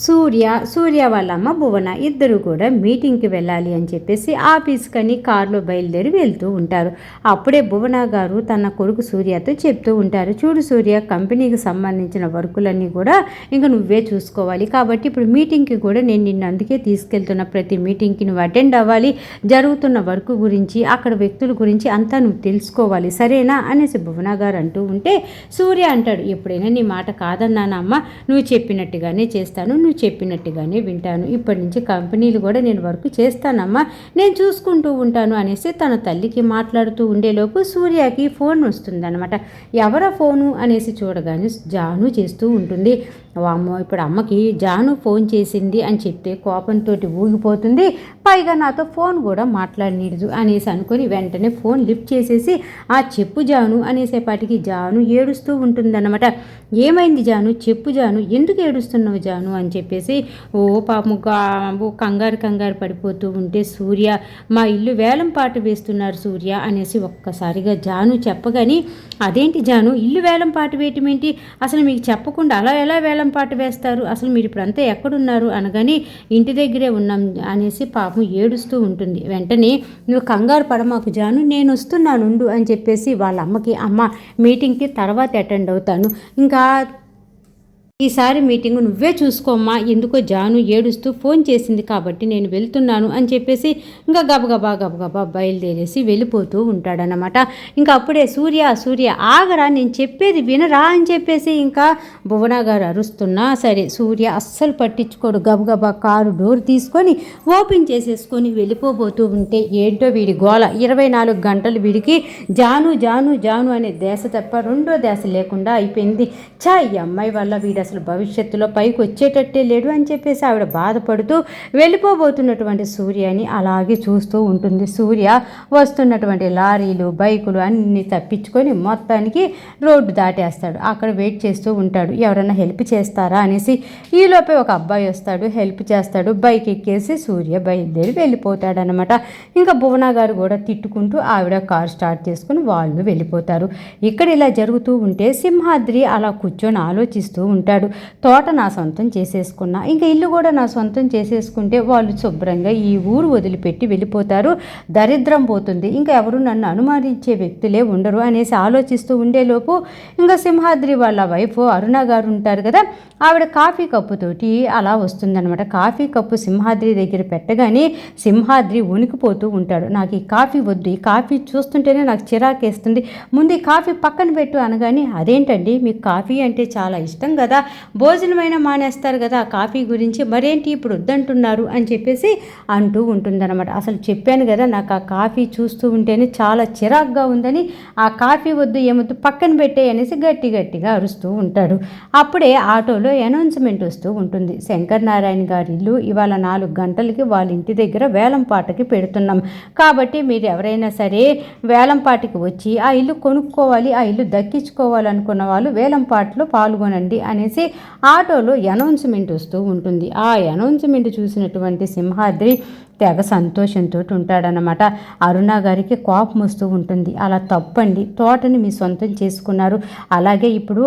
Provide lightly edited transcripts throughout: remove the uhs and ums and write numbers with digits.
సూర్య వాళ్ళ అమ్మ భువన ఇద్దరు కూడా మీటింగ్కి వెళ్ళాలి అని చెప్పేసి ఆఫీస్కని కారులో బయలుదేరి వెళ్తూ ఉంటారు. అప్పుడే భువన గారు తన కొడుకు సూర్యతో చెప్తూ ఉంటారు, చూడు సూర్య, కంపెనీకి సంబంధించిన వర్కులన్నీ కూడా ఇంకా నువ్వే చూసుకోవాలి. కాబట్టి ఇప్పుడు మీటింగ్కి కూడా నేను నిన్ను అందుకే తీసుకెళ్తున్న, ప్రతి మీటింగ్కి నువ్వు అటెండ్ అవ్వాలి, జరుగుతున్న వర్క్ గురించి అక్కడ వ్యక్తుల గురించి అంతా నువ్వు తెలుసుకోవాలి, సరేనా అనేసి భువన గారు అంటూ ఉంటే సూర్య అంటాడు, ఎప్పుడైనా నీ మాట కాదన్నానమ్మా, నువ్వు చెప్పినట్టుగానే చేస్తాను, నువ్వు చెప్పినట్టుగానే వింటాను, ఇప్పటి నుంచి కంపెనీలు కూడా నేను వర్క్ చేస్తానమ్మా, నేను చూసుకుంటూ ఉంటాను అనేసి తన తల్లికి మాట్లాడుతూ ఉండేలోపు సూర్యకి ఫోన్ వస్తుందన్నమాట. ఎవరా ఫోను అనేసి చూడగానే జాను చేస్తూ ఉంటుంది. వామ్మో, ఇప్పుడు అమ్మకి జాను ఫోన్ చేసింది అని చెప్తే కోపంతో ఊగిపోతుంది, పైగా నాతో ఫోన్ కూడా మాట్లాడనీడదు అనేసి అనుకుని వెంటనే ఫోన్ లిఫ్ట్ చేసేసి ఆ చెప్పు జాను అనేసేపాటికి జాను ఏడుస్తూ ఉంటుందన్నమాట. ఏమైంది జాను, చెప్పు జాను, ఎందుకు ఏడుస్తున్నావు జాను అని చెప్పేసి పాపం కంగారు పడిపోతూ ఉంటే సూర్య, మా ఇల్లు వేలం పాట వేస్తున్నారు సూర్య అనేసి ఒక్కసారిగా జాను చెప్పగాని, అదేంటి జాను, ఇల్లు వేలం పాట వేయటం ఏంటి, అసలు మీకు చెప్పకుండా అలా ఎలా వేలం పాట వేస్తారు, అసలు మీరు ఇప్పుడంతా ఎక్కడున్నారు అనగాని ఇంటి దగ్గరే ఉన్నాం అనేసి పాపం ఏడుస్తూ ఉంటుంది. వెంటనే నువ్వు కంగారు పడమాకు జాను, నేను వస్తున్నాను అని చెప్పేసి వాళ్ళ అమ్మకి, అమ్మ మీటింగ్కి తర్వాత అటెండ్ అవుతాను, ఇంకా ఈసారి మీటింగు నువ్వే చూసుకోమ్మా, ఎందుకో జాను ఏడుస్తూ ఫోన్ చేసింది కాబట్టి నేను వెళ్తున్నాను అని చెప్పేసి ఇంకా గబగబా బయలుదేరేసి వెళ్ళిపోతూ ఉంటాడనమాట. ఇంకా అప్పుడే సూర్య ఆగరా, నేను చెప్పేది వినరా అని చెప్పేసి ఇంకా భువన గారు అరుస్తున్నా సరే సూర్య అస్సలు పట్టించుకోడు. గబగబా కారు డోర్ తీసుకొని ఓపెన్ చేసేసుకొని వెళ్ళిపోతూ ఉంటే ఏంటో వీడి గోల, 24 గంటలు వీడికి జాను అనే దేశ తప్ప రెండో దేశ లేకుండా అయిపోయింది. ఈ అమ్మాయి వల్ల వీడు అసలు భవిష్యత్తులో పైకి వచ్చేటట్టే లేడు అని చెప్పేసి ఆవిడ బాధపడుతూ వెళ్ళిపోబోతున్నటువంటి సూర్యని అలాగే చూస్తూ ఉంటుంది. సూర్య వస్తున్నటువంటి లారీలు, బైకులు అన్నీ తప్పించుకొని మొత్తానికి రోడ్డు దాటేస్తాడు. అక్కడ వెయిట్ చేస్తూ ఉంటాడు, ఎవరైనా హెల్ప్ చేస్తారా అనేసి. ఈలోపే ఒక అబ్బాయి వస్తాడు, హెల్ప్ చేస్తాడు, బైక్ ఎక్కేసి సూర్య బయలుదేరి వెళ్ళిపోతాడనమాట. ఇంకా భువన గారు కూడా తిట్టుకుంటూ ఆవిడ కారు స్టార్ట్ చేసుకుని వాళ్ళు వెళ్ళిపోతారు. ఇక్కడ ఇలా జరుగుతూ ఉంటే సింహాద్రి అలా కూర్చొని ఆలోచిస్తూ ఉంటాడు, తోట నా సొంతం చేసేసుకున్నా, ఇంకా ఇల్లు కూడా నా సొంతం చేసేసుకుంటే వాళ్ళు శుభ్రంగా ఈ ఊరు వదిలిపెట్టి వెళ్ళిపోతారు, దరిద్రం పోతుంది, ఇంకా ఎవరు నన్ను అనుమానించే వ్యక్తులే ఉండరు అనేసి ఆలోచిస్తూ ఉండేలోపు ఇంకా సింహాద్రి వాళ్ళ వైఫ్ అరుణ గారు ఉంటారు కదా, ఆవిడ కాఫీ కప్పుతోటి అలా వస్తుందన్నమాట. కాఫీ కప్పు సింహాద్రి దగ్గర పెట్టగానే సింహాద్రి వణికిపోతూ ఉంటాడు, నాకు ఈ కాఫీ వద్దు, ఈ కాఫీ చూస్తుంటేనే నాకు చిరాకేస్తుంది, ముందు ఈ కాఫీ పక్కన పెట్టు అనగానే, అదేంటండి మీకు కాఫీ అంటే చాలా ఇష్టం కదా, భోజనమైనా మానేస్తారు కదా కాఫీ గురించి, మరేంటి ఇప్పుడు వద్దంటున్నారు అని చెప్పేసి అంటూ ఉంటుందన్నమాట. అసలు చెప్పాను కదా నాకు ఆ కాఫీ చూస్తూ ఉంటేనే చాలా చిరాగ్గా ఉందని, ఆ కాఫీ వద్దు ఏమొద్దు పక్కన పెట్టే అనేసి గట్టిగా అరుస్తూ ఉంటాడు. అప్పుడే ఆటోలో అనౌన్స్మెంట్ వస్తూ ఉంటుంది, శంకర్ నారాయణ గారి ఇల్లు ఇవాళ 4 గంటలకి వాళ్ళ ఇంటి దగ్గర వేలం పాటకి పెడుతున్నాం, కాబట్టి మీరు ఎవరైనా సరే వేలం పాటకి వచ్చి ఆ ఇల్లు కొనుక్కోవాలి, ఆ ఇల్లు దక్కించుకోవాలనుకున్న వాళ్ళు వేలం పాటలో పాల్గొనండి అనేసి ఆటోలో అనౌన్స్మెంట్ వస్తూ ఉంటుంది. ఆ అనౌన్స్మెంట్ చూసినటువంటి సింహాద్రి తెగ సంతోషంతో ఉంటాడనమాట. అరుణ గారికి కోపం వస్తూ ఉంటుంది, అలా తప్పండి, తోటని మీ సొంతం చేసుకున్నారు, అలాగే ఇప్పుడు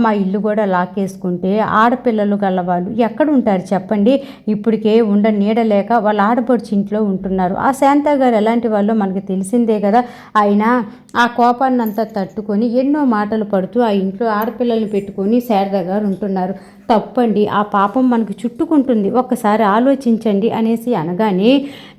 మా ఇల్లు కూడా లాక్కేసుకుంటే ఆడపిల్లలు గలవాళ్ళు ఎక్కడ ఉంటారు చెప్పండి, ఇప్పటికే నీడలేక వాళ్ళ ఆడపడుచు ఇంట్లో ఉంటున్నారు, ఆ శాంత గారు ఎలాంటి వాళ్ళో మనకు తెలిసిందే కదా, అయినా ఆ కోపాన్ని అంతా తట్టుకొని ఎన్నో మాటలు పడుతూ ఆ ఇంట్లో ఆడపిల్లల్ని పెట్టుకొని శారద గారు ఉంటున్నారు, తప్పండి, ఆ పాపం మనకు చుట్టుకుంటుంది, ఒక్కసారి ఆలోచించండి అనేసి అనగానే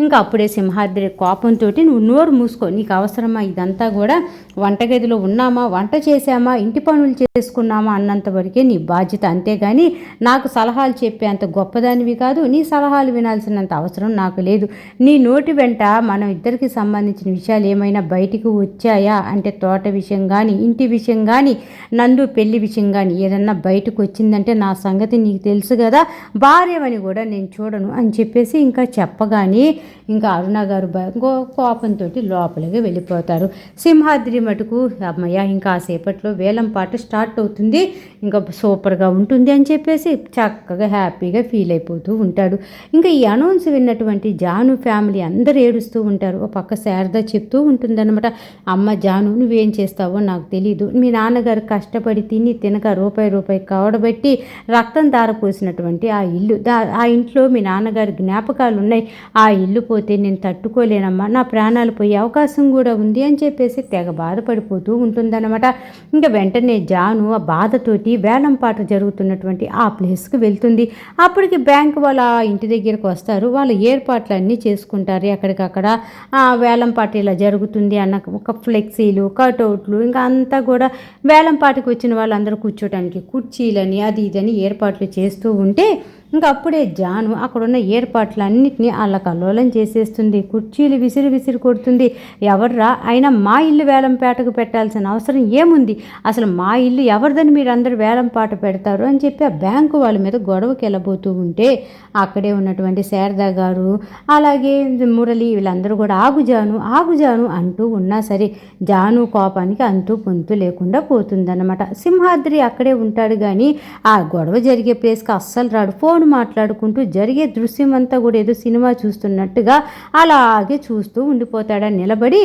ఇంకా అప్పుడే సింహాద్రి కోపంతో, నువ్వు నోరు మూసుకో, నీకు అవసరమా ఇదంతా కూడా, వంటగదిలో ఉన్నామా, వంట చేసామా, ఇంటి పనులు చేసుకున్నామా అన్నంత వరకే నీ బాధ్యత, అంతేగాని నాకు సలహాలు చెప్పే అంత గొప్పదానివి కాదు, నీ సలహాలు వినాల్సినంత అవసరం నాకు లేదు, నీ నోటి వెంట మనం ఇద్దరికి సంబంధించిన విషయాలు ఏమైనా బయటికి వచ్చాయా అంటే తోట విషయం కానీ, ఇంటి విషయం కానీ, నందు పెళ్లి విషయం కానీ ఏదన్నా బయటకు వచ్చిందంటే నా సంగతి నీకు తెలుసు కదా, భార్యవని కూడా నేను చూడను అని చెప్పేసి ఇంకా చెప్పగానే ఇంకా అరుణ గారు కోపంతో లోపలికి వెళ్ళిపోతారు. సింహాద్రి మటుకు అమ్మయ్య ఇంకా సేపట్లో వేలం పాట స్టార్ట్ అవుతుంది, ఇంకా సూపర్గా ఉంటుంది అని చెప్పేసి చక్కగా హ్యాపీగా ఫీల్ అయిపోతూ ఉంటాడు. ఇంకా ఈ అనౌన్స్ విన్నటువంటి జాను ఫ్యామిలీ అందరూ ఏడుస్తూ ఉంటారు. ఒక పక్క శారద చెప్తూ ఉంటుందన్నమాట, అమ్మ జాను నువ్వేం చేస్తావో నాకు తెలీదు, మీ నాన్నగారు కష్టపడి తిని తినక రూపాయి కావడబెట్టి రక్తం దారపోసినటువంటి ఆ ఇల్లు, ఆ ఇంట్లో మీ నాన్నగారి జ్ఞాపకాలు ఉన్నాయి, ఆ ఇల్లు పోతే నేను తట్టుకోలేనమ్మా, నా ప్రాణాలు పోయే అవకాశం కూడా ఉంది అని చెప్పేసి తెగ బాధపడిపోతూ ఉంటుందన్నమాట. ఇంకా వెంటనే జాను ఆ బాధతోటి వేలంపాట జరుగుతున్నటువంటి ఆ ప్లేస్కి వెళ్తుంది. అప్పటికి బ్యాంక్ వాళ్ళ ఇంటి దగ్గరకు వస్తారు, వాళ్ళ ఏర్పాట్లన్నీ చేసుకుంటారు. ఎక్కడికక్కడ వేలంపాట ఇలా జరుగుతుంది అన్న ఒక ఫ్లెక్సీలు, కటౌట్లు, ఇంకా అంతా కూడా వేలంపాటకు వచ్చిన వాళ్ళందరూ కూర్చోటానికి కుర్చీలని అది ఇదని ఏర్పాట్లు చేస్తూ ఉంటే ఇంకా అప్పుడే జాను అక్కడున్న ఏర్పాట్లన్నింటినీ అల్లకల్లోలం చేసేస్తుంది. కుర్చీలు విసిరి కొడుతుంది. ఎవర్రా అయినా మా ఇల్లు వేలంపాటకు పెట్టాల్సిన అవసరం ఏముంది, అసలు మా ఇల్లు ఎవరిదని మీరు అందరూ వేలంపాట పెడతారు అని చెప్పి ఆ బ్యాంకు వాళ్ళ మీద గొడవకి వెళ్ళబోతూ ఉంటే అక్కడే ఉన్నటువంటి శారదా గారు అలాగే మురళి వీళ్ళందరూ కూడా ఆగుజాను అంటూ ఉన్నా సరే జాను కోపానికి అంతూ పొంతు లేకుండా పోతుందన్నమాట. సింహాద్రి అక్కడే ఉంటాడు కానీ ఆ గొడవ జరిగే ప్లేస్కి అస్సలు రాడు. ఫోన్ మాట్లాడుకుంటూ జరిగే దృశ్యం అంతా కూడా ఏదో సినిమా చూస్తున్నట్టుగా అలాగే చూస్తూ ఉండిపోతాడని నిలబడి.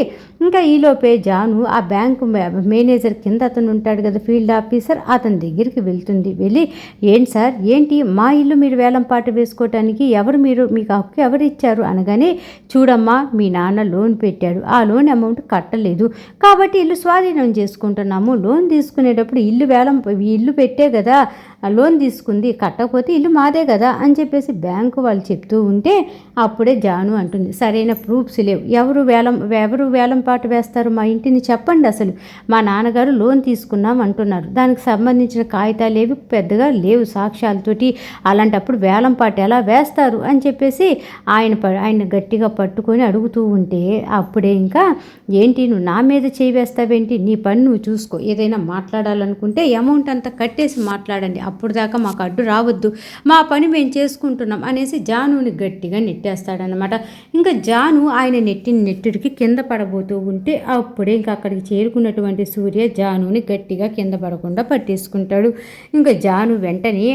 ఇంకా ఈలోపే జాను ఆ బ్యాంకు మేనేజర్ కింద అతను ఉంటాడు కదా ఫీల్డ్ ఆఫీసర్, అతని దగ్గరికి వెళ్తుంది. వెళ్ళి ఏంటి సార్, ఏంటి మా ఇల్లు మీరు వేలంపాట వేసుకోవటానికి ఎవరు మీరు, మీకు హక్కు ఎవరు ఇచ్చారు అనగానే, చూడమ్మా మీ నాన్న లోన్ పెట్టాడు, ఆ లోన్ అమౌంట్ కట్టలేదు కాబట్టి ఇల్లు స్వాధీనం చేసుకుంటున్నాము, లోన్ తీసుకునేటప్పుడు ఇల్లు పెట్టే కదా లోన్ తీసుకుంది, కట్టకపోతే ఇల్లు మాదే కదా అని చెప్పేసి బ్యాంకు వాళ్ళు చెప్తూ ఉంటే అప్పుడే జాను అంటుంది, సరైన ప్రూఫ్స్ లేవు, ఎవరు వేలంపాట వేస్తారు మా ఇంటిని చెప్పండి, అసలు మా నాన్నగారు లోన్ తీసుకున్నాం అంటున్నారు, దానికి సంబంధించిన కాగితాలు ఏవి పెద్దగా లేవు సాక్ష్యాలతోటి, అలాంటప్పుడు వేలంపాట ఎలా వేస్తారు అని చెప్పేసి ఆయన గట్టిగా పట్టుకొని అడుగుతూ ఉంటే అప్పుడే ఇంకా ఏంటి నువ్వు నా మీద చేయి వేస్తావేంటి, నీ పని నువ్వు చూసుకో, ఏదైనా మాట్లాడాలనుకుంటే అమౌంట్ అంతా కట్టేసి మాట్లాడండి, అప్పుడు దాకా మాకు అడ్డు రావద్దు, మా పని మేము చేసుకుంటున్నాం అనేసి జానుని గట్టిగా నెట్టేస్తాడనమాట. ఇంకా జాను ఆయన నెట్టుడికి కింద పడబోతూ ఉంటే అప్పుడే ఇంకా అక్కడికి చేరుకున్నటువంటి సూర్య జానుని గట్టిగా కింద పడకుండా పట్టేసుకుంటాడు. ఇంకా జాను వెంటనే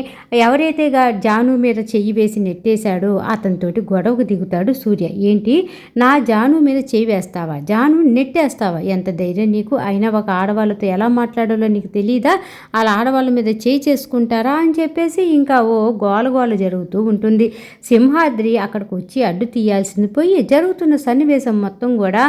ఎవరైతే జాను మీద చెయ్యి వేసి నెట్టేశాడో అతనితోటి గొడవకు దిగుతాడు సూర్య. ఏంటి నా జాను మీద చెయ్యి వేస్తావా, జాను నెట్టేస్తావా, ఎంత ధైర్యం నీకు, అయినా ఒక ఆడవాళ్ళతో ఎలా మాట్లాడాలో నీకు తెలీదా, అలా ఆడవాళ్ళ మీద చేయి చేసుకుంటారా అని చెప్పేసి ఇంకా ఓ గోల జరుగుతూ ఉంటుంది. సింహాద్రి అక్కడికి వచ్చి అడ్డు తీయాల్సింది పోయి జరుగుతున్న సన్నివేశం మొత్తం కూడా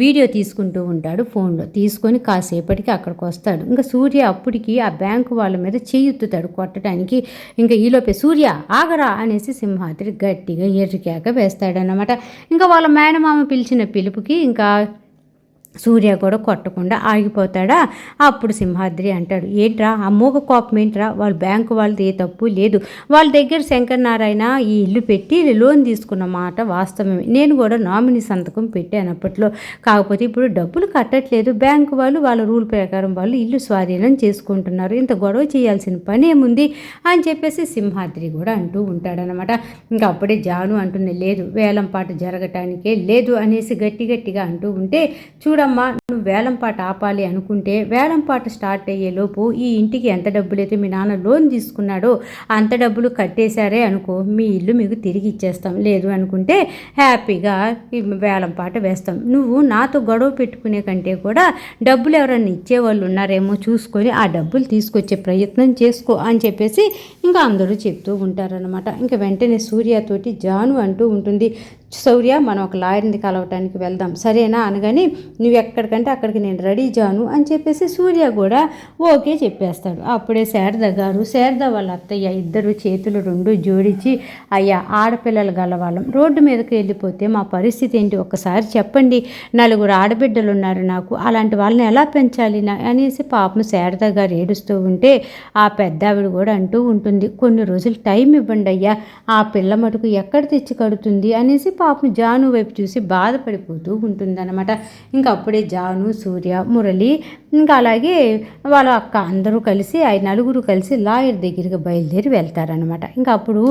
వీడియో తీసుకుంటూ ఉంటాడు ఫోన్లో. తీసుకొని కాసేపటికి అక్కడికి వస్తాడు. ఇంకా సూర్య అప్పటికి ఆ బ్యాంకు వాళ్ళ మీద చెయ్యుత్తుతాడు కొట్టడానికి. ఇంకా ఈలోపే సూర్య ఆగరా అనేసి సింహాద్రి గట్టిగా ఎర్రికేక వేస్తాడనమాట. ఇంకా వాళ్ళ మేనమామ పిలిచిన పిలుపుకి ఇంకా సూర్య కూడా కొట్టకుండా ఆగిపోతాడా. అప్పుడు సింహాద్రి అంటాడు, ఏంట్రా ఆ మూగ కోపం ఏంట్రా, వాళ్ళ బ్యాంకు వాళ్ళది ఏ తప్పు లేదు, వాళ్ళ దగ్గర శంకరనారాయణ ఈ ఇల్లు పెట్టి లోన్ తీసుకున్న మాట వాస్తవమే, నేను కూడా నామినీ సంతకం పెట్టాను అప్పట్లో, కాకపోతే ఇప్పుడు డబ్బులు కట్టట్లేదు, బ్యాంకు వాళ్ళు వాళ్ళ రూల్ ప్రకారం వాళ్ళు ఇల్లు స్వాధీనం చేసుకుంటున్నారు, ఇంత గొడవ చేయాల్సిన పని ఏముంది అని చెప్పేసి సింహాద్రి కూడా అంటూ ఉంటాడనమాట. ఇంకా అప్పుడే జాను అంటుంది, లేదు వేలంపాట జరగటానికే లేదు అనేసి గట్టిగా అంటూ ఉంటే, చూడమ్మా నువ్వు వేలంపాట ఆపాలి అనుకుంటే వేలంపాట స్టార్ట్ అయ్యేలోపు ఈ ఇంటికి ఎంత డబ్బులైతే మీ నాన్న లోన్ తీసుకున్నాడో అంత డబ్బులు కట్టేశారే అనుకో, మీ ఇల్లు మీకు తిరిగి ఇచ్చేస్తాం, లేదు అనుకుంటే హ్యాపీగా వేలంపాట వేస్తాం, నువ్వు నాతో గొడవ పెట్టుకునే కంటే కూడా డబ్బులు ఎవరన్నా ఇచ్చేవాళ్ళు ఉన్నారేమో చూసుకొని ఆ డబ్బులు తీసుకొచ్చే ప్రయత్నం చేసుకో అని చెప్పేసి ఇంకా అందరూ చెప్తూ ఉంటారనమాట. ఇంకా వెంటనే సూర్యతోటి జాను అంటూ ఉంటుంది, సూర్య మనం ఒక లాయర్ని కలవటానికి వెళ్దాం సరేనా అనగానే, నువ్వు ఎక్కడికంటే అక్కడికి నేను రెడీ జాను అని చెప్పేసి సూర్య కూడా ఓకే చెప్పేస్తాడు. అప్పుడే శారద వాళ్ళ అత్తయ్య ఇద్దరు చేతులు రెండు జోడించి, అయ్యా ఆడపిల్లలు గలవాళ్ళం రోడ్డు మీదకి వెళ్ళిపోతే మా పరిస్థితి ఏంటి ఒక్కసారి చెప్పండి, 4 ఆడబిడ్డలు ఉన్నారు నాకు, అలాంటి వాళ్ళని ఎలా పెంచాలి అనేసి పాపం శారద గారు ఏడుస్తూ ఉంటే ఆ పెద్ద ఆవిడ కూడా అంటూ ఉంటుంది, కొన్ని రోజులు టైం ఇవ్వండి అయ్యా, ఆ పిల్ల మటుకు ఎక్కడ తెచ్చి కడుతుంది అనేసి పాపం జాను వైపు చూసి బాధపడిపోతూ ఉంటుందన్నమాట. ఇంకా అప్పుడే జాను, సూర్య, మురళి ఇంకా అలాగే వాళ్ళ అక్క అందరూ కలిసి నలుగురు కలిసి లాయర్ దగ్గరికి బయలుదేరి వెళ్తారనమాట. ఇంకా అప్పుడు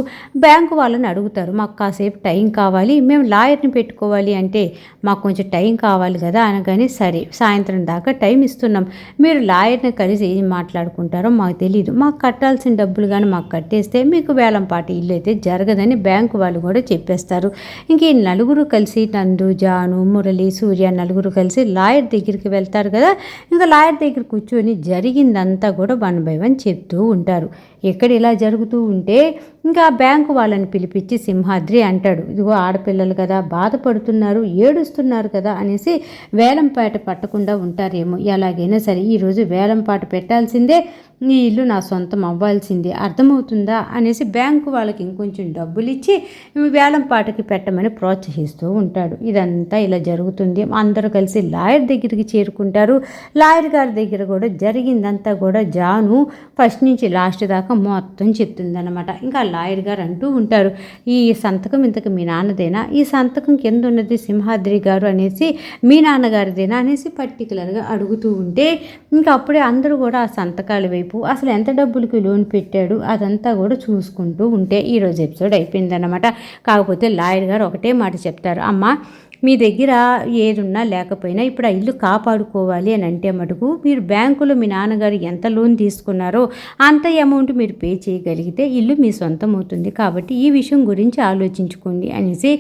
బ్యాంకు వాళ్ళని అడుగుతారు, మాకు కాసేపు టైం కావాలి, మేము లాయర్ని పెట్టుకోవాలి అంటే మాకు కొంచెం టైం కావాలి కదా అనగానే, సరే సాయంత్రం దాకా టైం ఇస్తున్నాం, మీరు లాయర్ని కలిసి ఏం మాట్లాడుకుంటారో మాకు తెలియదు, మాకు కట్టాల్సిన డబ్బులు కానీ మాకు కట్టేస్తే మీకు వేలంపాటి ఇల్లు అయితే జరగదని బ్యాంకు వాళ్ళు కూడా చెప్పేస్తారు. ఇంక ఈ నలుగురు కలిసి నందు, జాను, మురళి, సూర్య నలుగురు కలిసి లాయర్ దగ్గరికి వెళ్తారు కదా. ఇంకా లాయర్ దగ్గర కూర్చొని జరిగిందంతా కూడా 1 by 1 చెప్తూ ఉంటారు. ఎక్కడ ఇలా జరుగుతూ ఉంటే ఇంకా బ్యాంకు వాళ్ళని పిలిపించి సింహాద్రి అంటాడు, ఇదిగో ఆడపిల్లలు కదా బాధపడుతున్నారు, ఏడుస్తున్నారు కదా అనేసి వేలంపాట పట్టకుండా ఉంటారేమో, ఎలాగైనా సరే ఈరోజు వేలంపాట పెట్టాల్సిందే, ఈ ఇల్లు నా సొంతం అవ్వాల్సిందే, అర్థమవుతుందా అనేసి బ్యాంకు వాళ్ళకి ఇంకొంచెం డబ్బులు ఇచ్చి వేలంపాటకి పెట్టమని ప్రోత్సహిస్తూ ఉంటాడు. ఇదంతా ఇలా జరుగుతుంది. అందరూ కలిసి లాయర్ దగ్గరికి చేరుకుంటారు. లాయర్ గారి దగ్గర కూడా జరిగిందంతా కూడా జాను ఫస్ట్ నుంచి లాస్ట్ దాకా మొత్తం చెప్తుందన్నమాట. ఇంకా లాయర్ గారు అంటూ ఉంటారు, ఈ సంతకం ఇంతకు మీ నాన్నదేనా, ఈ సంతకం కింద ఉన్నది సింహాద్రి గారు అనేసి మీ నాన్నగారిదేనా అనేసి పర్టికులర్గా అడుగుతూ ఉంటే ఇంకా అప్పుడే అందరూ కూడా ఆ సంతకాల వైపు అసలు ఎంత డబ్బులకి లోన్ పెట్టాడు అదంతా కూడా చూసుకుంటూ ఉంటే ఈరోజు ఎపిసోడ్ అయిపోయిందన్నమాట. కాకపోతే లాయర్ గారు ఒకటే మాట చెప్తారు, అమ్మ మీ దగ్గర ఏదున్నా లేకపోయినా ఇప్పుడు ఆ ఇల్లు కాపాడుకోవాలి అని అంటే మటుకు మీరు బ్యాంకులో మీ నాన్నగారు ఎంత లోన్ తీసుకున్నారో అంత అమౌంట్ మీరు పే చేయగలిగితే ఇల్లు మీ సొంతం అవుతుంది, కాబట్టి ఈ విషయం గురించి ఆలోచించుకోండి అనేసి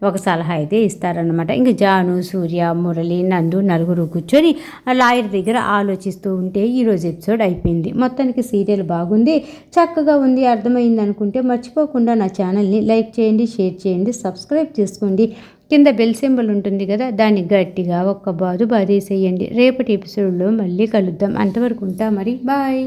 ఒక సలహా అయితే ఇస్తారనమాట. ఇంకా జాను, సూర్య, మురళి, నందు నలుగురు కూర్చొని ఆ లాయర్ దగ్గర ఆలోచిస్తూ ఉంటే ఈరోజు ఎపిసోడ్ అయిపోయింది. మొత్తానికి సీరియల్ బాగుంది, చక్కగా ఉంది, అర్థమైంది అనుకుంటే మర్చిపోకుండా నా ఛానల్ని లైక్ చేయండి, షేర్ చేయండి, సబ్స్క్రైబ్ చేసుకోండి. కింద బెల్ సింబల్ ఉంటుంది కదా, దాన్ని గట్టిగా ఒక్క బాదేసేయండి. రేపటి ఎపిసోడ్లో మళ్ళీ కలుద్దాం. అంతవరకు ఉంటా మరి, బాయ్.